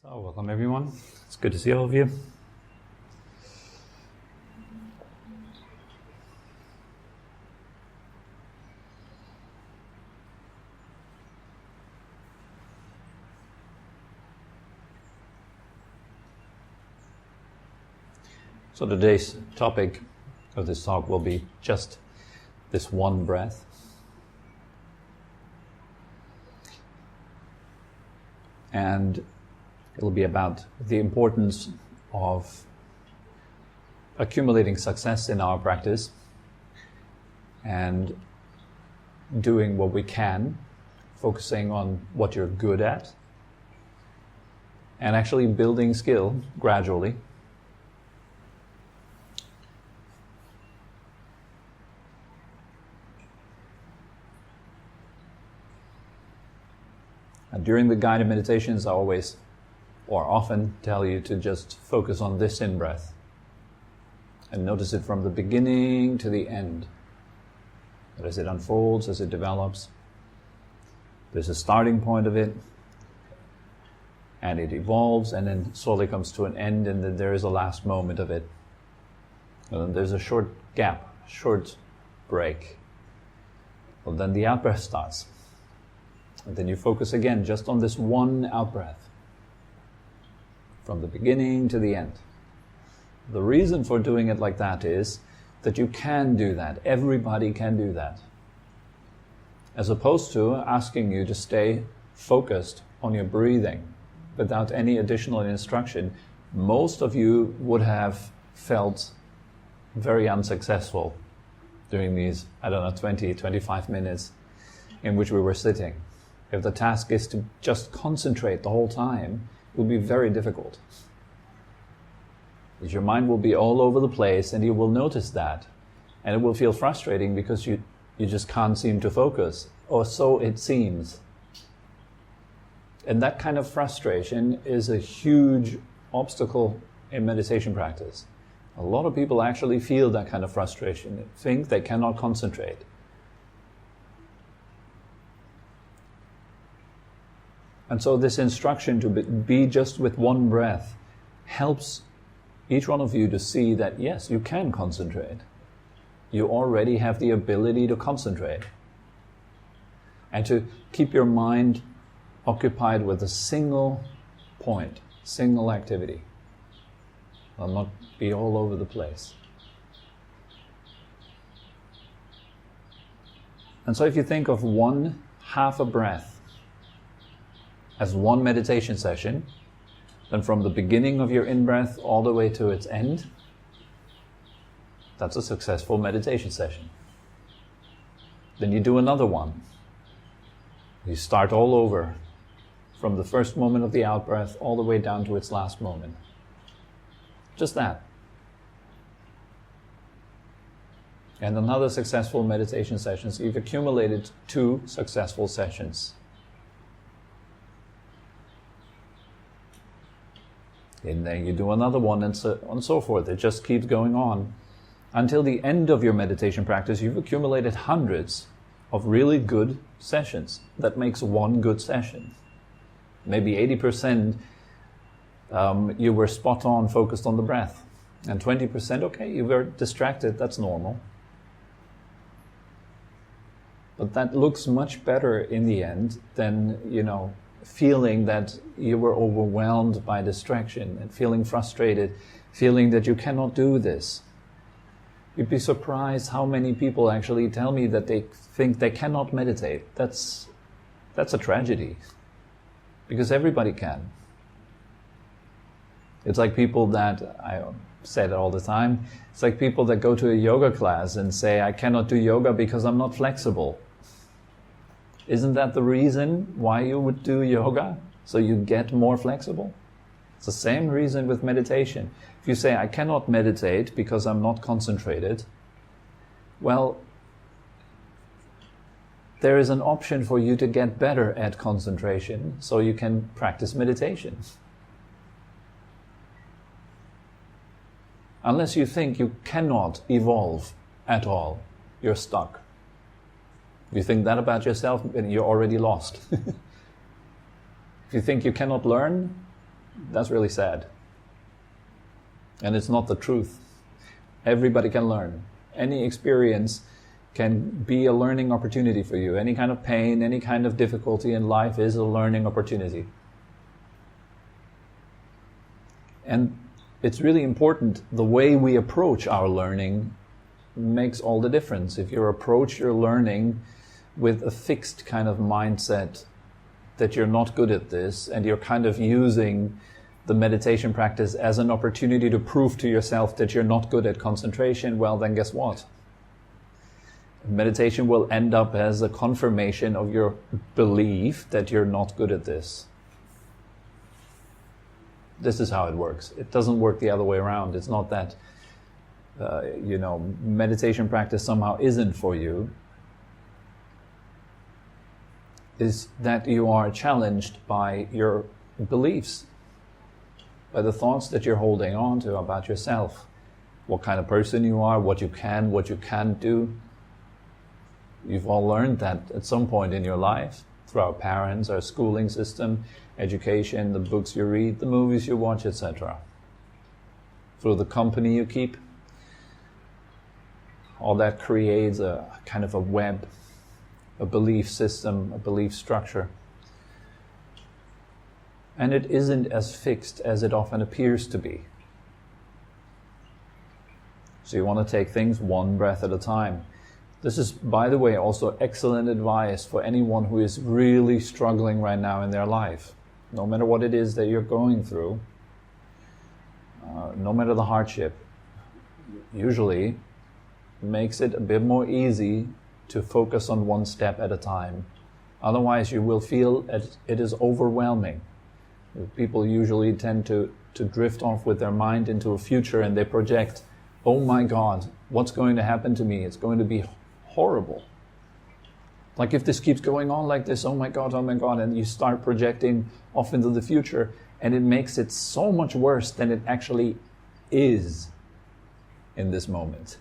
So, welcome everyone. It's good to see all of you. So today's topic of this talk will be just this one breath. And it'll be about the importance of accumulating success in our practice and doing what we can, focusing on what you're good at, and actually building skill gradually. And during the guided meditations, I always or often tell you to just focus on this in-breath and notice it from the beginning to the end. But as it unfolds, as it develops, there's a starting point of it, and it evolves, and then slowly comes to an end, and then there is a last moment of it. And then there's a short gap, short break. Well, then the out-breath starts. And then you focus again just on this one out-breath, from the beginning to the end. The reason for doing it like that is that you can do that. Everybody can do that. As opposed to asking you to stay focused on your breathing without any additional instruction, most of you would have felt very unsuccessful during these, 20, 25 minutes in which we were sitting. If the task is to just concentrate the whole time, it will be very difficult. Because your mind will be all over the place, and you will notice that. And it will feel frustrating because you just can't seem to focus, or so it seems. And that kind of frustration is a huge obstacle in meditation practice. A lot of people actually feel that kind of frustration, think they cannot concentrate. And so this instruction to be just with one breath helps each one of you to see that, yes, you can concentrate. You already have the ability to concentrate. And to keep your mind occupied with a single point, single activity. Will not be all over the place. And so if you think of one half a breath as one meditation session, then from the beginning of your in-breath all the way to its end, that's a successful meditation session. Then you do another one. You start all over, from the first moment of the out-breath all the way down to its last moment. Just that. And another successful meditation session. So you've accumulated 2 successful sessions. And then you do another one, and so on and so forth. It just keeps going on. Until the end of your meditation practice, you've accumulated hundreds of really good sessions. That makes one good session. Maybe 80% you were spot on, focused on the breath. And 20%, okay, you were distracted, that's normal. But that looks much better in the end than, feeling that you were overwhelmed by distraction and feeling frustrated, feeling that you cannot do this. You'd be surprised how many people actually tell me that they think they cannot meditate. That's a tragedy, because everybody can. It's like people that, I say that all the time, it's like people that go to a yoga class and say, I cannot do yoga because I'm not flexible. Isn't that the reason why you would do yoga? So you get more flexible? It's the same reason with meditation. If you say, I cannot meditate because I'm not concentrated, well, there is an option for you to get better at concentration, so you can practice meditation. Unless you think you cannot evolve at all, you're stuck. If you think that about yourself, then you're already lost. If you think you cannot learn, That's really sad. And it's not the truth. Everybody can learn. Any experience can be a learning opportunity for you. Any kind of pain, any kind of difficulty in life is a learning opportunity. And it's really important, the way we approach our learning makes all the difference. If you approach your learning with a fixed kind of mindset that you're not good at this, and you're kind of using the meditation practice as an opportunity to prove to yourself that you're not good at concentration, well, then guess what? Meditation will end up as a confirmation of your belief that you're not good at this. This is how it works. It doesn't work the other way around. It's not that, meditation practice somehow isn't for you. Is that you are challenged by your beliefs, by the thoughts that you're holding on to about yourself, what kind of person you are, what you can, what you can't do. You've all learned that at some point in your life, through our parents, our schooling system, education, the books you read, the movies you watch, etc. Through the company you keep. All that creates a kind of a web, a belief system, a belief structure. And it isn't as fixed as it often appears to be. So you want to take things one breath at a time. This is, by the way, also excellent advice for anyone who is really struggling right now in their life. No matter what it is that you're going through, no matter the hardship, usually makes it a bit more easy to focus on one step at a time. Otherwise you will feel it is overwhelming. People usually tend to drift off with their mind into a future, and they project, oh my God, what's going to happen to me? It's going to be horrible. Like, if this keeps going on like this, oh my God, and you start projecting off into the future, and it makes it so much worse than it actually is in this moment.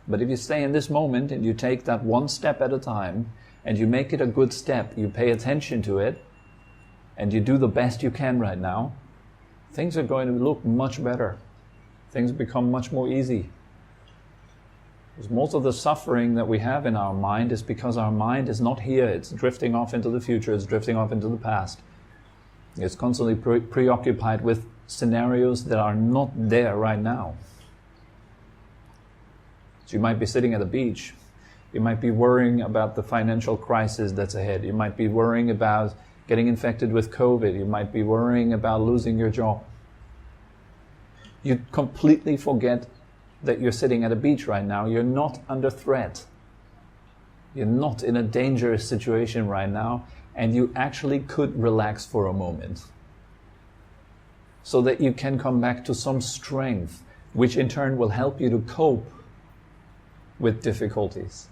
But if you stay in this moment and you take that one step at a time, and you make it a good step, you pay attention to it, and you do the best you can right now, things are going to look much better. Things become much more easy. Because most of the suffering that we have in our mind is because our mind is not here. It's drifting off into the future. It's drifting off into the past. It's constantly preoccupied with scenarios that are not there right now. So you might be sitting at a beach. You might be worrying about the financial crisis that's ahead. You might be worrying about getting infected with COVID. You might be worrying about losing your job. You completely forget that you're sitting at a beach right now. You're not under threat. You're not in a dangerous situation right now, and you actually could relax for a moment so that you can come back to some strength, which in turn will help you to cope with difficulties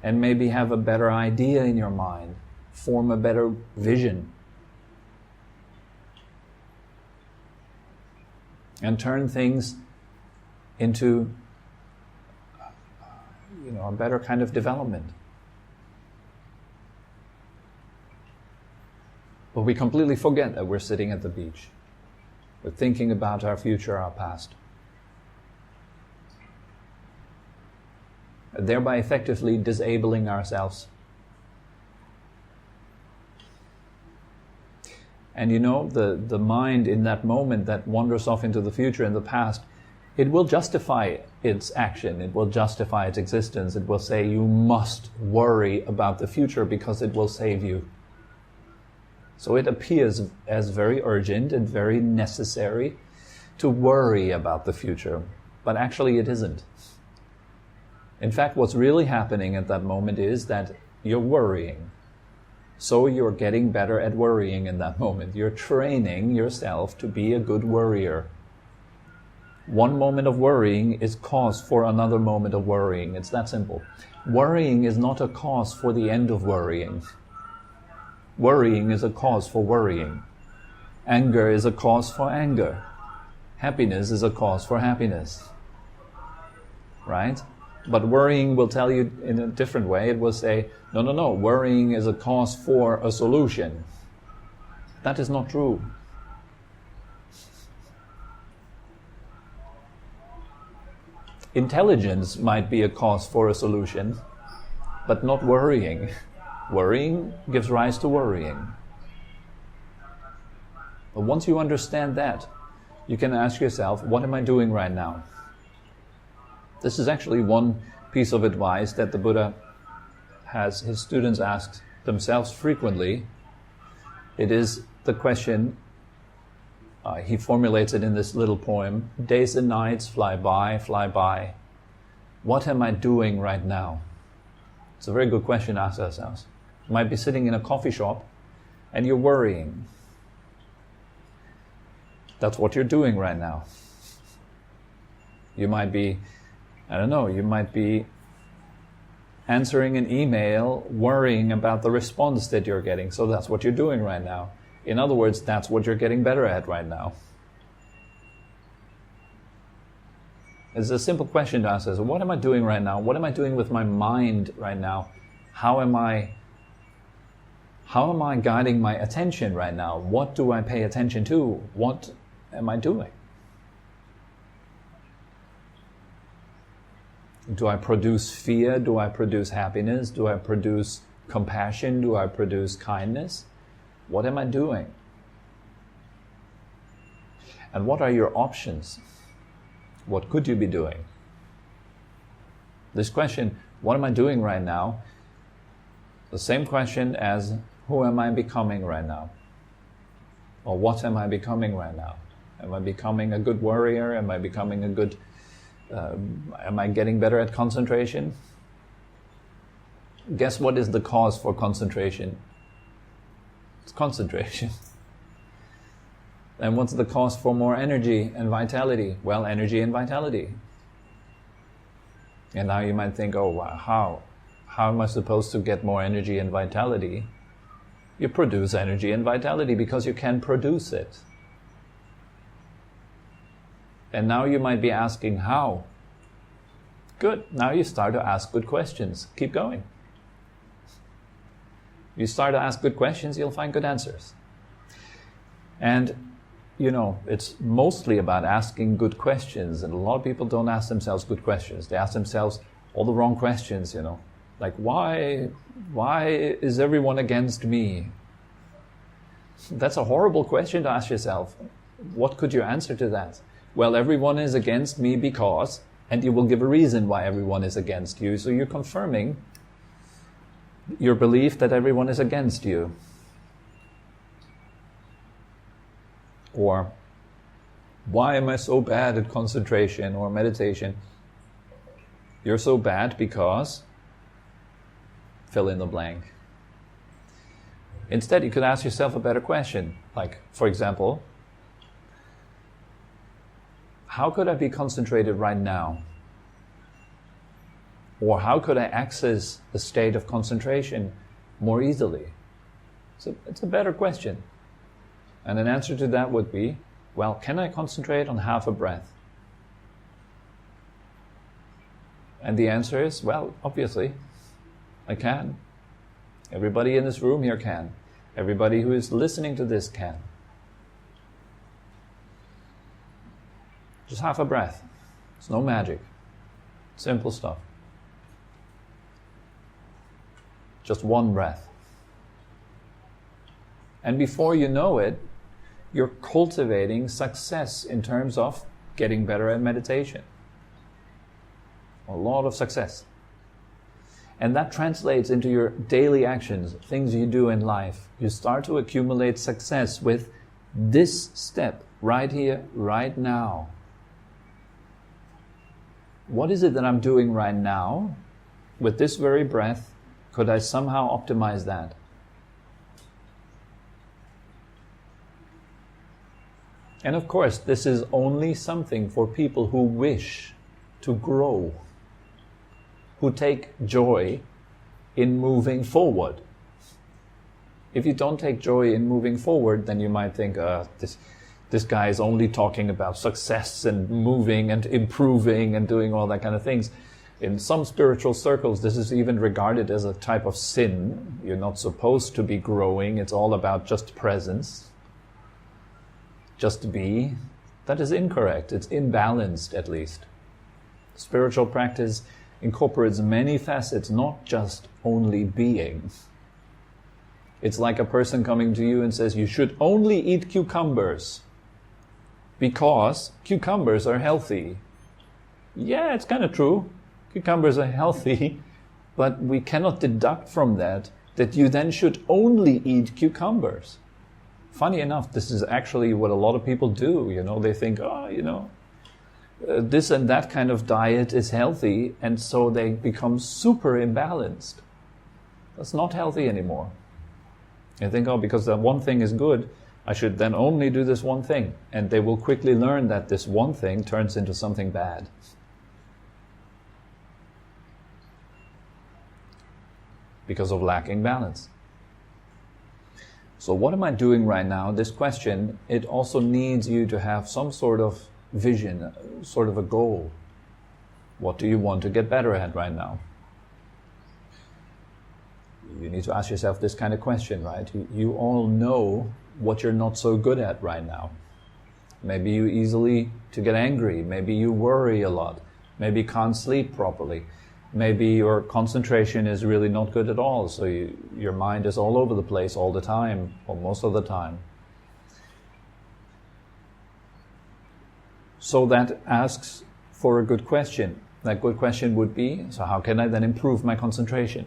and maybe have a better idea in your mind, form a better vision, and turn things into a better kind of development. But we completely forget that we're sitting at the beach. We're thinking about our future, our past. Thereby effectively disabling ourselves. And the mind in that moment that wanders off into the future and the past, it will justify its action, it will justify its existence, it will say you must worry about the future because it will save you. So it appears as very urgent and very necessary to worry about the future, but actually it isn't. In fact, what's really happening at that moment is that you're worrying. So you're getting better at worrying in that moment. You're training yourself to be a good worrier. One moment of worrying is cause for another moment of worrying. It's that simple. Worrying is not a cause for the end of worrying. Worrying is a cause for worrying. Anger is a cause for anger. Happiness is a cause for happiness. Right? But worrying will tell you in a different way. It will say, no, worrying is a cause for a solution. That is not true. Intelligence might be a cause for a solution, but not worrying. Worrying gives rise to worrying. But once you understand that, you can ask yourself, what am I doing right now? This is actually one piece of advice that the Buddha has his students ask themselves frequently. It is the question, he formulates it in this little poem, days and nights fly by, fly by. What am I doing right now? It's a very good question to ask ourselves. You might be sitting in a coffee shop and you're worrying. That's what you're doing right now. You might be, you might be answering an email, worrying about the response that you're getting. So that's what you're doing right now. In other words, that's what you're getting better at right now. It's a simple question to ask us, what am I doing right now? What am I doing with my mind right now? How am I guiding my attention right now? What do I pay attention to? What am I doing? Do I produce fear? Do I produce happiness? Do I produce compassion? Do I produce kindness? What am I doing? And what are your options? What could you be doing? This question, what am I doing right now? The same question as, who am I becoming right now? Or what am I becoming right now? Am I becoming a good warrior? Am I becoming a good... am I getting better at concentration? Guess what is the cause for concentration? It's concentration. And what's the cause for more energy and vitality? Well, energy and vitality. And now you might think, oh, wow, how am I supposed to get more energy and vitality? You produce energy and vitality because you can produce it. And now you might be asking, how? Good. Now you start to ask good questions. Keep going. You start to ask good questions, you'll find good answers. And, it's mostly about asking good questions. And a lot of people don't ask themselves good questions. They ask themselves all the wrong questions, Like, why is everyone against me? That's a horrible question to ask yourself. What could you answer to that? Well, everyone is against me because, and you will give a reason why everyone is against you. So you're confirming your belief that everyone is against you. Or, why am I so bad at concentration or meditation? You're so bad because, fill in the blank. Instead, you could ask yourself a better question. Like, for example, how could I be concentrated right now? Or how could I access the state of concentration more easily? So it's a better question. And an answer to that would be, well, can I concentrate on half a breath? And the answer is, well, obviously, I can. Everybody in this room here can. Everybody who is listening to this can. Just half a breath. It's no magic. Simple stuff. Just one breath. And before you know it, you're cultivating success in terms of getting better at meditation. A lot of success. And that translates into your daily actions, things you do in life. You start to accumulate success with this step right here, right now. What is it that I'm doing right now? With this very breath, could I somehow optimize that? And of course, this is only something for people who wish to grow, who take joy in moving forward. If you don't take joy in moving forward, then you might think, this guy is only talking about success and moving and improving and doing all that kind of things. In some spiritual circles, this is even regarded as a type of sin. You're not supposed to be growing. It's all about just presence. just to be, that is incorrect. It's imbalanced, at least. Spiritual practice incorporates many facets, not just only being. It's like a person coming to you and says, you should only eat cucumbers because cucumbers are healthy. Yeah, it's kind of true. Cucumbers are healthy, but we cannot deduct from that you then should only eat cucumbers. Funny enough, this is actually what a lot of people do. They think, this and that kind of diet is healthy, and so they become super imbalanced. That's not healthy anymore. They think, because that one thing is good, I should then only do this one thing. And they will quickly learn that this one thing turns into something bad. Because of lacking balance. So what am I doing right now? This question, it also needs you to have some sort of vision, sort of a goal. What do you want to get better at right now? You need to ask yourself this kind of question, right? You all know what you're not so good at right now. Maybe you easily to get angry. Maybe you worry a lot. Maybe you can't sleep properly. Maybe your concentration is really not good at all, so your mind is all over the place all the time, or most of the time. So that asks for a good question. That good question would be, so how can I then improve my concentration?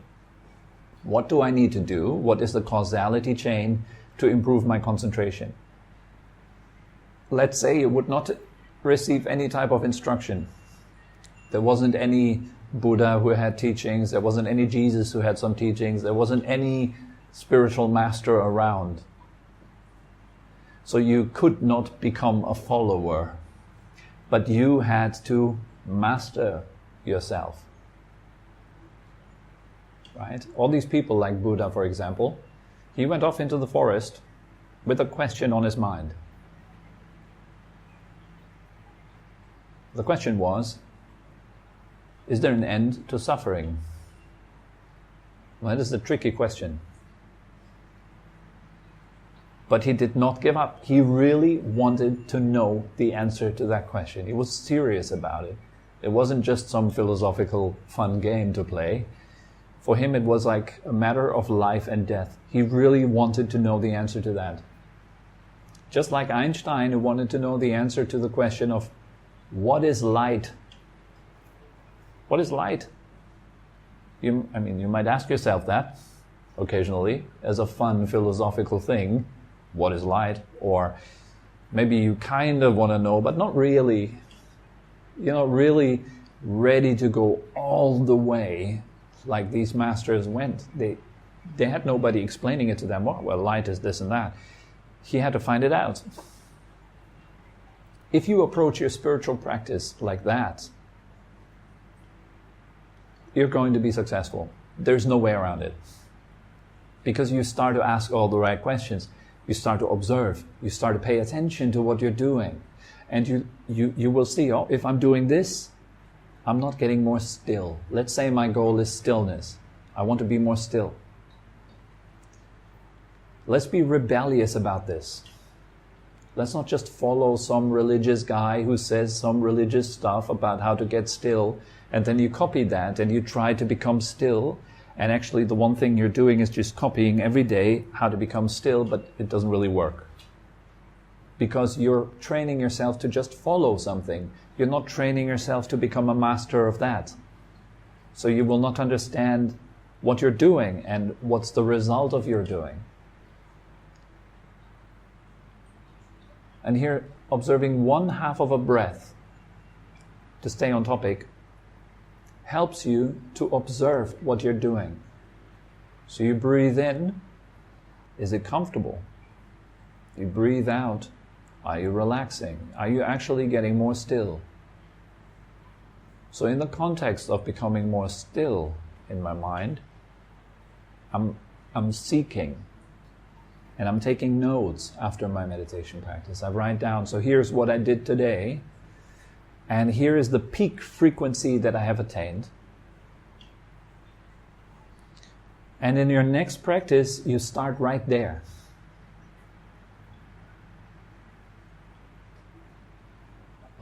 What do I need to do? What is the causality chain to improve my concentration? Let's say you would not receive any type of instruction. There wasn't any Buddha who had teachings, there wasn't any Jesus who had some teachings, there wasn't any spiritual master around. So you could not become a follower, but you had to master yourself. Right? All these people like Buddha, for example, he went off into the forest with a question on his mind. The question was, is there an end to suffering? Well, that is a tricky question. But he did not give up. He really wanted to know the answer to that question. He was serious about it. It wasn't just some philosophical fun game to play. For him it was like a matter of life and death. He really wanted to know the answer to that. Just like Einstein, who wanted to know the answer to the question of what is light? What is light? You might ask yourself that occasionally as a fun philosophical thing. What is light? Or maybe you kind of want to know, but not really. You're not really ready to go all the way like these masters went. They had nobody explaining it to them. Well, light is this and that. He had to find it out. If you approach your spiritual practice like that, you're going to be successful. There's no way around it. Because you start to ask all the right questions. You start to observe. You start to pay attention to what you're doing. And you will see, if I'm doing this, I'm not getting more still. Let's say my goal is stillness. I want to be more still. Let's be rebellious about this. Let's not just follow some religious guy who says some religious stuff about how to get still, and then you copy that and you try to become still, and actually the one thing you're doing is just copying every day how to become still, but it doesn't really work. Because you're training yourself to just follow something. You're not training yourself to become a master of that. So you will not understand what you're doing and what's the result of your doing. And here, observing 1/2 of a breath, to stay on topic, helps you to observe what you're doing. So you breathe in, is it comfortable? You breathe out, are you relaxing? Are you actually getting more still? So in the context of becoming more still in my mind, I'm seeking. And I'm taking notes after my meditation practice. I write down, so here's what I did today, and here is the peak frequency that I have attained. And in your next practice, you start right there.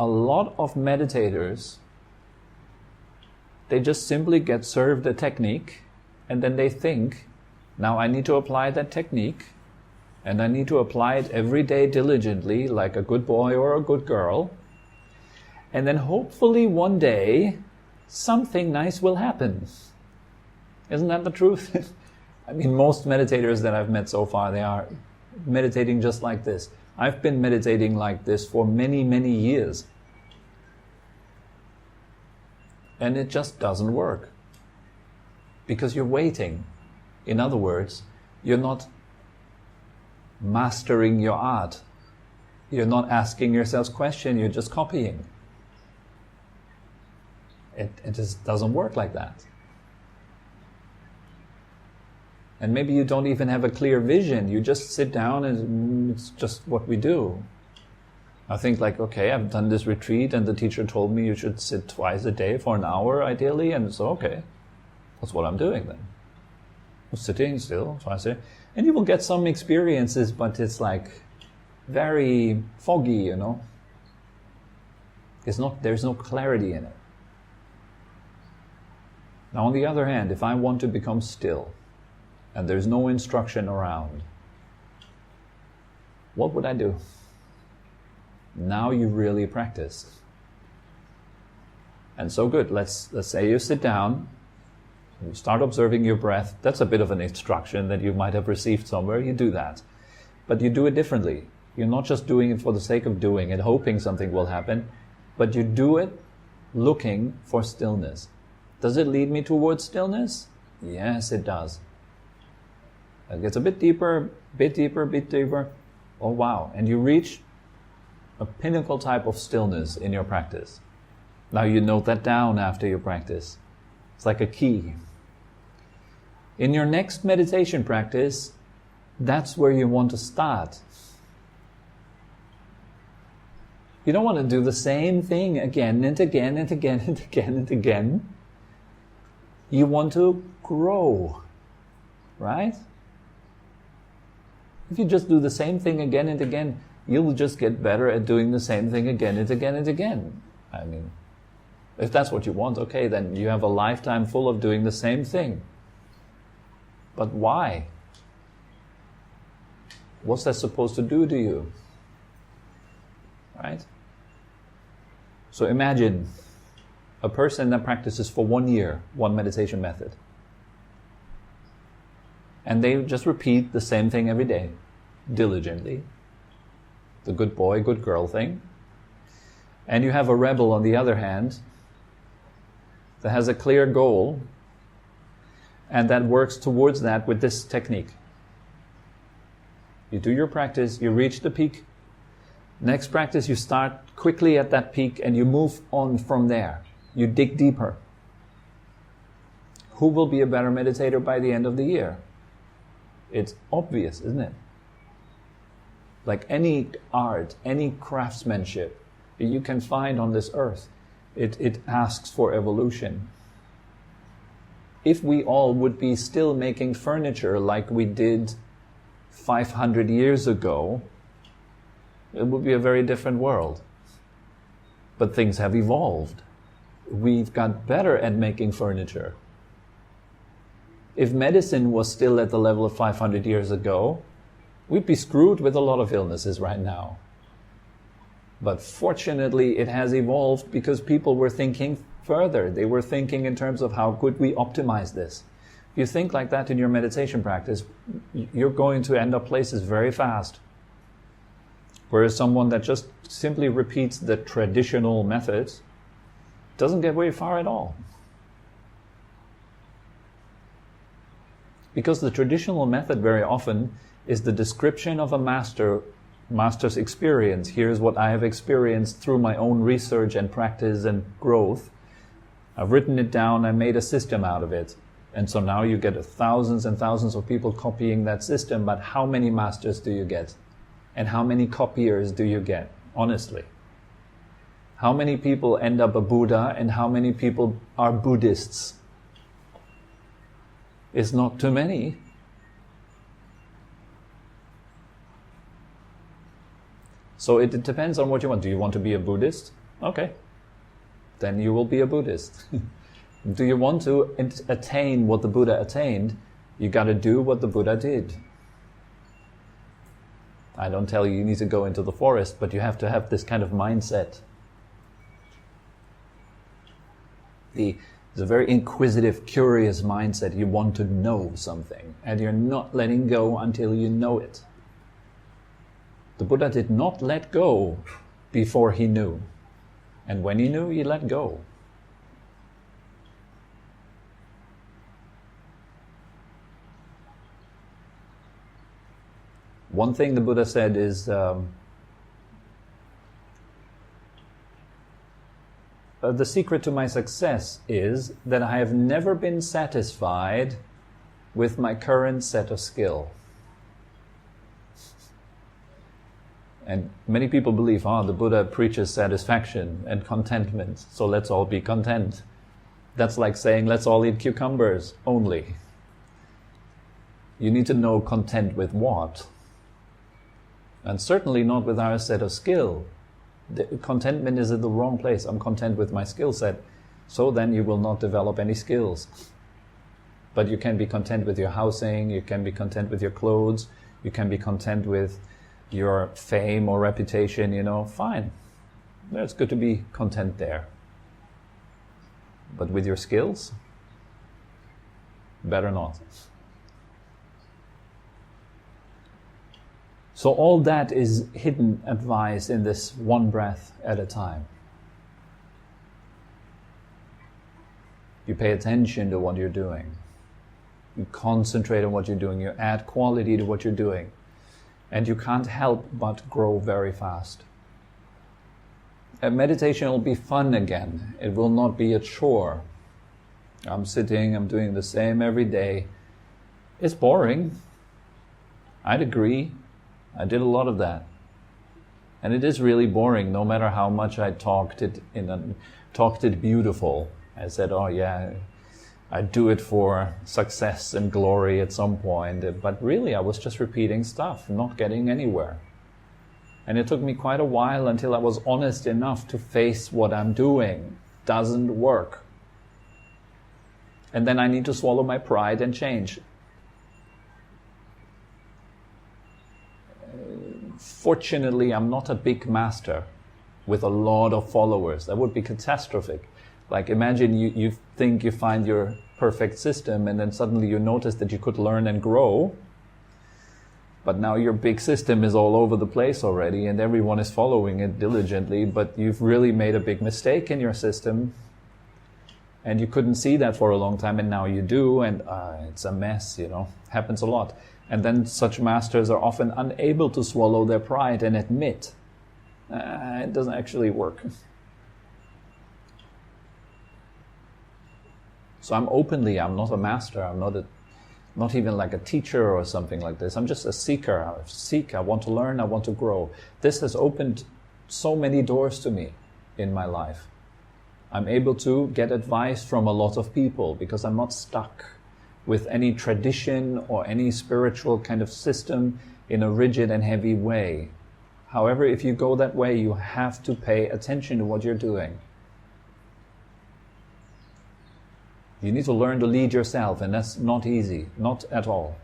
a lot of meditators, they just simply get served a technique and then they think, now I need to apply that technique and I need to apply it every day diligently like a good boy or a good girl, and then hopefully one day something nice will happen. Isn't that the truth? I mean, most meditators that I've met so far, they are meditating just like this. I've been meditating like this for many, many years. And it just doesn't work. Because you're waiting. In other words, you're not mastering your art. You're not asking yourselves questions, you're just copying. It just doesn't work like that. And maybe you don't even have a clear vision. You just sit down and it's just what we do. I think like, okay, I've done this retreat and the teacher told me you should sit twice a day for an hour ideally, and so okay, that's what I'm doing then. I'm sitting still twice a day. And you will get some experiences, but it's like very foggy, you know. There's no clarity in it. Now on the other hand, if I want to become still, and there's no instruction around, what would I do? Now you really practice. And so good, let's say you sit down, you start observing your breath. That's a bit of an instruction that you might have received somewhere, you do that. But you do it differently. You're not just doing it for the sake of doing it, hoping something will happen, but you do it looking for stillness. Does it lead me towards stillness? Yes, it does. It gets a bit deeper, bit deeper, bit deeper. Oh wow, and you reach a pinnacle type of stillness in your practice. Now you note that down after your practice. It's like a key. In your next meditation practice, that's where you want to start. You don't want to do the same thing again and again and again and again and again. You want to grow, right? If you just do the same thing again and again, you'll just get better at doing the same thing again and again and again. I mean, if that's what you want, okay, then you have a lifetime full of doing the same thing. But why? What's that supposed to do to you? Right? So imagine a person that practices for 1 year, one meditation method. And they just repeat the same thing every day, diligently. The good boy, good girl thing. And you have a rebel on the other hand that has a clear goal and that works towards that with this technique. You do your practice, you reach the peak. Next practice, you start quickly at that peak and you move on from there. You dig deeper. Who will be a better meditator by the end of the year? It's obvious, isn't it? Like any art, any craftsmanship you can find on this earth, it asks for evolution. If we all would be still making furniture like we did 500 years ago, it would be a very different world. But things have evolved. We've got better at making furniture. If medicine was still at the level of 500 years ago, we'd be screwed with a lot of illnesses right now. But fortunately, it has evolved because people were thinking further. They were thinking in terms of how could we optimize this. If you think like that in your meditation practice, you're going to end up places very fast. Whereas someone that just simply repeats the traditional methods doesn't get very far at all. Because the traditional method very often is the description of a master's experience. Here's what I have experienced through my own research and practice and growth. I've written it down, I made a system out of it. And so now you get thousands and thousands of people copying that system, but how many masters do you get? And how many copiers do you get, honestly? How many people end up a Buddha and how many people are Buddhists? It's not too many. So it depends on what you want. Do you want to be a Buddhist? Okay, then you will be a Buddhist. Do you want to attain what the Buddha attained? You got to do what the Buddha did. I don't tell you need to go into the forest, but you have to have this kind of mindset. It's a very inquisitive, curious mindset. You want to know something, and you're not letting go until you know it. The Buddha did not let go before he knew. And when he knew, he let go. One thing the Buddha said is, the secret to my success is that I have never been satisfied with my current set of skill. And many people believe, the Buddha preaches satisfaction and contentment, so let's all be content. That's like saying, let's all eat cucumbers only. You need to know content with what. And certainly not with our set of skill. The contentment is in the wrong place. I'm content with my skill set. So then you will not develop any skills. But you can be content with your housing, you can be content with your clothes, you can be content with your fame or reputation, fine. It's good to be content there. But with your skills, better not. So all that is hidden advice in this one breath at a time. You pay attention to what you're doing. You concentrate on what you're doing. You add quality to what you're doing. And you can't help but grow very fast. And meditation will be fun again. It will not be a chore. I'm sitting, I'm doing the same every day. It's boring. I'd agree. I did a lot of that. And it is really boring, no matter how much I talked it beautiful. I said, I do it for success and glory at some point. But really, I was just repeating stuff, not getting anywhere. And it took me quite a while until I was honest enough to face what I'm doing. Doesn't work. And then I need to swallow my pride and change. Fortunately, I'm not a big master with a lot of followers. That would be catastrophic. Like imagine you think you find your perfect system and then suddenly you notice that you could learn and grow, but now your big system is all over the place already and everyone is following it diligently, but you've really made a big mistake in your system and you couldn't see that for a long time and now you do, and it's a mess, happens a lot. And then such masters are often unable to swallow their pride and admit it doesn't actually work. So I'm not a master, I'm not even like a teacher or something like this. I'm just a seeker. I want to learn, I want to grow. This has opened so many doors to me in my life. I'm able to get advice from a lot of people because I'm not stuck with any tradition or any spiritual kind of system in a rigid and heavy way. However, if you go that way, you have to pay attention to what you're doing. You need to learn to lead yourself, and that's not easy, not at all.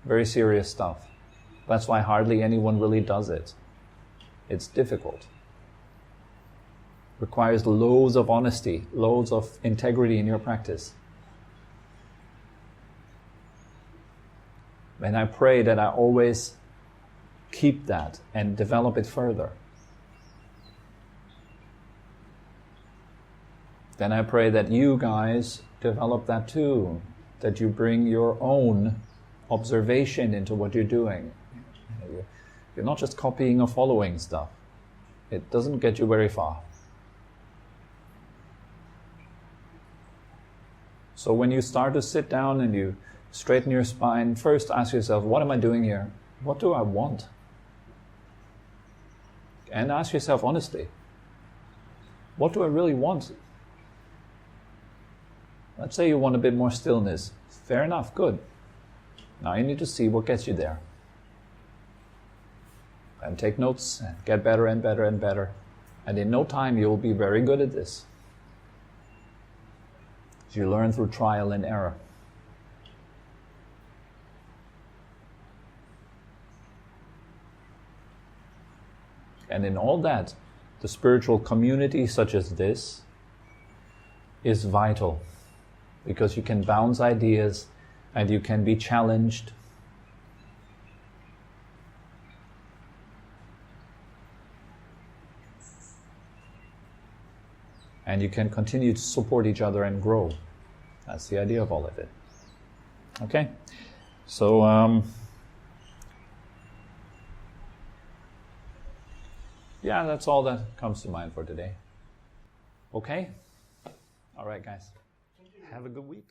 Very serious stuff. That's why hardly anyone really does it. It's difficult. Requires loads of honesty, loads of integrity in your practice. And I pray that I always keep that and develop it further. Then I pray that you guys develop that too, that you bring your own observation into what you're doing. You're not just copying or following stuff. It doesn't get you very far. So when you start to sit down and you straighten your spine, first ask yourself, what am I doing here? What do I want? And ask yourself honestly, what do I really want? Let's say you want a bit more stillness. Fair enough, good. Now you need to see what gets you there. And take notes, and get better and better and better. And in no time you'll be very good at this. You learn through trial and error. And in all that, the spiritual community such as this is vital, because you can bounce ideas and you can be challenged. And you can continue to support each other and grow. That's the idea of all of it. Okay? So, yeah, that's all that comes to mind for today. Okay? All right, guys. Have a good week.